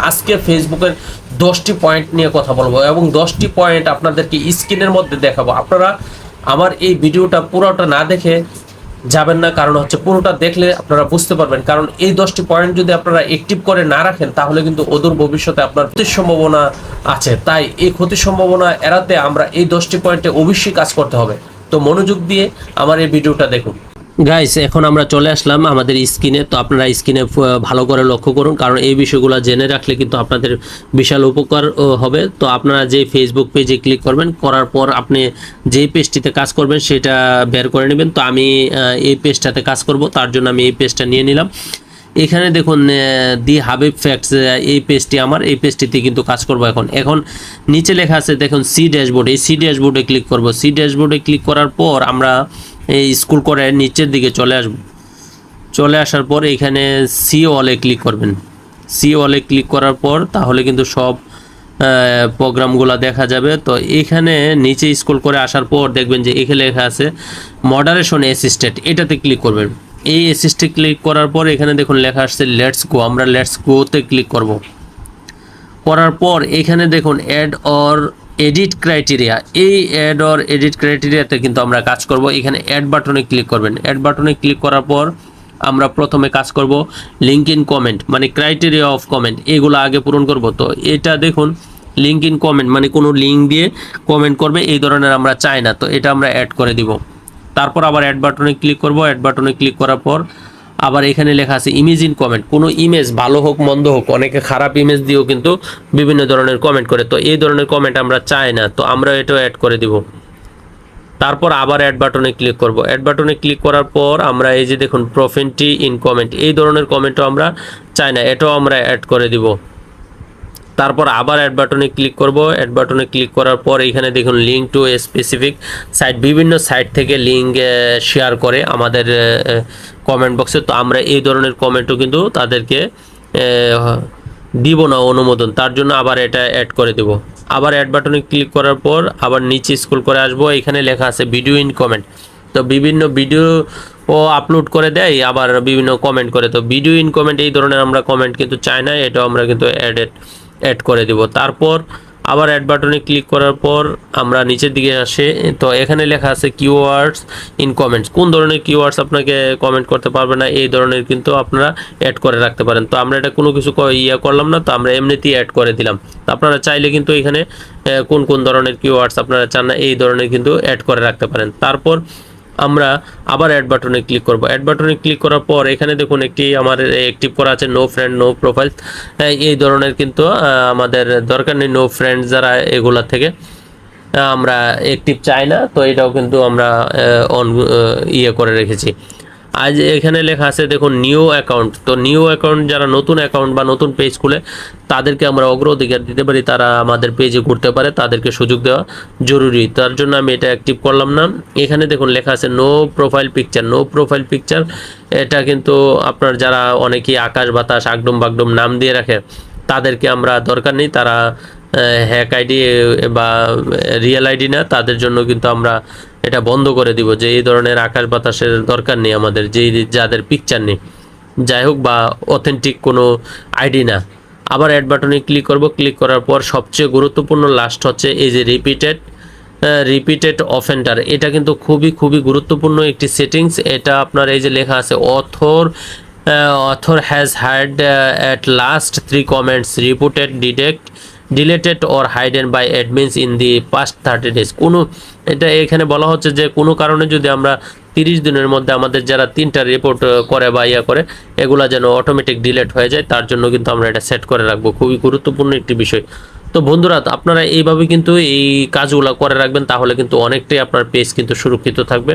আজকে ফেসবুকের 10টি পয়েন্ট নিয়ে কথা বলবো এবং 10টি পয়েন্ট আপনাদেরকে স্ক্রিনের মধ্যে দেখাবো। আপনারা আমার এই ভিডিওটা পুরোটা না দেখে যাবেন না, কারণ হচ্ছে পুরোটা দেখলে আপনারা বুঝতে পারবেন। কারণ এই 10টি পয়েন্ট যদি আপনারা অ্যাক্টিভ করে না রাখেন তাহলে কিন্তু অদূর ভবিষ্যতে আপনার ক্ষতির সম্ভাবনা আছে। তাই এই ক্ষতির সম্ভাবনা এড়াতে আমরা এই 10টি পয়েন্টে অবশ্যই কাজ করতে হবে। তো মনোযোগ দিয়ে আমার এই ভিডিওটা দেখুন। গাইস, এখন আমরা চলে আসলাম আমাদের স্ক্রিনে। তো আপনারা স্ক্রিনে ভালো করে লক্ষ্য করুন, কারণ এই বিষয়গুলো জেনে রাখলে কিন্তু আপনাদের বিশাল উপকার হবে। তো আপনারা যে ফেসবুক পেজে ক্লিক করবেন, করার পর আপনি যে পেজটিতে কাজ করবেন সেটা বের করে নেবেন। তো আমি এই পেজটাতে কাজ করব, তার জন্য আমি এই পেজটা নিয়ে নিলাম। এখানে দেখুন দি হাবিব ফ্যাক্টস, এই পেজটি আমার, এই পেজটিতে কিন্তু কাজ করব। এখন নিচে লেখা আছে দেখুন সি ড্যাশবোর্ড, এই সি ড্যাশবোর্ডে ক্লিক করব। সি ড্যাশবোর্ডে ক্লিক করার পর আমরা এই স্ক্রল করে নিচের দিকে চলে আসব। চলে আসার পর এখানে সি অলে ক্লিক করবেন। সি অলে ক্লিক করার পর তাহলে কিন্তু সব প্রোগ্রামগুলো দেখা যাবে। তো এখানে নিচে স্ক্রল করে আসার পর দেখবেন যে এখানে লেখা আছে মডারেশন অ্যাসিস্ট্যান্ট, এটাতে ক্লিক করবেন। এই অ্যাসিস্ট্যান্টে ক্লিক করার পর এখানে দেখুন লেখা আসছে লেটস গো, আমরা লেটস গোতে ক্লিক করব। করার পর এখানে দেখুন অ্যাড অর এডিট ক্রাইটেরিয়া, এই অ্যাড অর এডিট ক্রাইটেরিয়াতে কিন্তু আমরা কাজ করব। এখানে অ্যাড বাটনে ক্লিক করবেন। অ্যাড বাটনে ক্লিক করার পর আমরা প্রথমে কাজ করব লিঙ্ক ইন কমেন্ট, মানে ক্রাইটেরিয়া অফ কমেন্ট, এগুলো আগে পূরণ করব। তো এটা দেখুন লিঙ্ক ইন কমেন্ট মানে কোনো লিঙ্ক দিয়ে কমেন্ট করবে এই ধরনের আমরা চাই না, তো এটা আমরা অ্যাড করে দিব। তারপর আবার অ্যাড বাটনে ক্লিক করব। অ্যাড বাটনে ক্লিক করার পর আবার এখানে লেখা আছে ইমেজ ইন কমেন্ট, কোনো ইমেজ ভালো হোক মন্দ হোক, অনেকে খারাপ ইমেজ দিয়েও কিন্তু বিভিন্ন ধরনের কমেন্ট করে, তো এই ধরনের কমেন্ট আমরা চাই না, তো আমরা এটাও অ্যাড করে দিব। তারপর আবার অ্যাড বাটনে ক্লিক করব। অ্যাড বাটনে ক্লিক করার পর আমরা এই যে দেখুন প্রফেন্টি ইন কমেন্ট, এই ধরনের কমেন্টও আমরা চাই না, এটাও আমরা অ্যাড করে দিব। তারপর আবার অ্যাড বাটনে ক্লিক করব। অ্যাড বাটনে ক্লিক করার পর এখানে দেখুন link to a specific site, বিভিন্ন সাইট থেকে লিঙ্ক শেয়ার করে আমাদের কমেন্ট বক্সে, তো আমরা এই ধরনের কমেন্টও কিন্তু তাদেরকে দিব না অনুমোদন, তার জন্য আবার এটা অ্যাড করে দেব। আবার অ্যাড বাটনে ক্লিক করার পর আবার নিচে স্ক্রল করে আসবো, এখানে লেখা আছে ভিডিও ইন কমেন্ট। তো বিভিন্ন ভিডিও ও আপলোড করে দেয়, আবার বিভিন্ন কমেন্ট করে, তো ভিডিও ইন কমেন্ট এই ধরনের আমরা কমেন্ট কিন্তু চাই না, এটাও আমরা কিন্তু অ্যাড করে দিব। তারপর আবার অ্যাড বাটনে ক্লিক করার পর আমরা নিচের দিকে আসে, তো এখানে লেখা আছে কিওয়ার্ডস ইন কমেন্টস, কোন ধরনের কিওয়ার্ডস আপনাকে কমেন্ট করতে পারবে না এই ধরনের কিন্তু আপনারা অ্যাড করে রাখতে পারেন। তো আমরা এটা কোনো কিছু করলাম না, তো আমরা এমনিতেই অ্যাড করে দিলাম। আপনারা চাইলে কিন্তু এখানে কোন কোন ধরনের কিওয়ার্ডস আপনারা চান না এই ধরনের কিন্তু অ্যাড করে রাখতে পারেন। তারপর আমরা আবার অ্যাড বাটনে ক্লিক করব। অ্যাড বাটনে ক্লিক করার পর এখানে দেখুন একটি আমার অ্যাক্টিভ করা আছে নো ফ্রেন্ড নো প্রোফাইল, এই ধরনের কিন্তু আমাদের দরকার নেই, নো ফ্রেন্ড যারা এগুলা থেকে আমরা অ্যাক্টিভ চাই না, তো এটাও কিন্তু আমরা অন করে রেখেছি। আজ এখানে লেখা আছে দেখুন নিউ অ্যাকাউন্ট, তো নিউ অ্যাকাউন্ট যারা নতুন অ্যাকাউন্ট বা নতুন পেজ খুলে তাদেরকে আমরা অগ্রাধিকার দিতে পারি, তারা আমাদের পেজে ঘুরতে পারে, তাদেরকে সুযোগ দেওয়া জরুরি, তার জন্য আমি এটা অ্যাক্টিভ করলাম না। এখানে দেখুন লেখা আছে no profile picture, no profile picture, এটা কিন্তু আপনার যারা অনেকেই আকাশ বাতাস আগডুম বাগডুম নাম দিয়ে রাখে তাদেরকে আমরা দরকার নেই, তারা হ্যাক আইডি বা রিয়েল আইডি না, তাদের জন্য কিন্তু আমরা এটা বন্ধ করে দিব যে এই ধরনের আকাশ বাতাসের দরকার নেই আমাদের, যাদের পিকচার নেই যাই হোক বা অথেন্টিক কোনো আইডি না। আবার অ্যাড বাটনে ক্লিক করব। ক্লিক করার পর সবচেয়ে গুরুত্বপূর্ণ লাস্ট হচ্ছে এই যে রিপিটেড অফেন্ডার, এটা কিন্তু খুবই খুবই গুরুত্বপূর্ণ একটি সেটিংস। এটা আপনার এই যে লেখা আছে author has had at last 3 comments reported deleted or hidden by admins in the past 30 days, কোনো এটা এখানে বলা হচ্ছে যে কোনো কারণে যদি আমরা 30 দিনের মধ্যে আমাদের যারা 3টা রিপোর্ট করে বা করে এগুলা যেন অটোমেটিক ডিলিট হয়ে যায়, তার জন্য কিন্তু আমরা এটা সেট করে রাখবো, খুবই গুরুত্বপূর্ণ একটি বিষয়। তো বন্ধুরা আপনারা এইভাবে কিন্তু এই কাজগুলো করে রাখবেন, তাহলে কিন্তু অনেকটাই আপনার পেজ কিন্তু সুরক্ষিত থাকবে।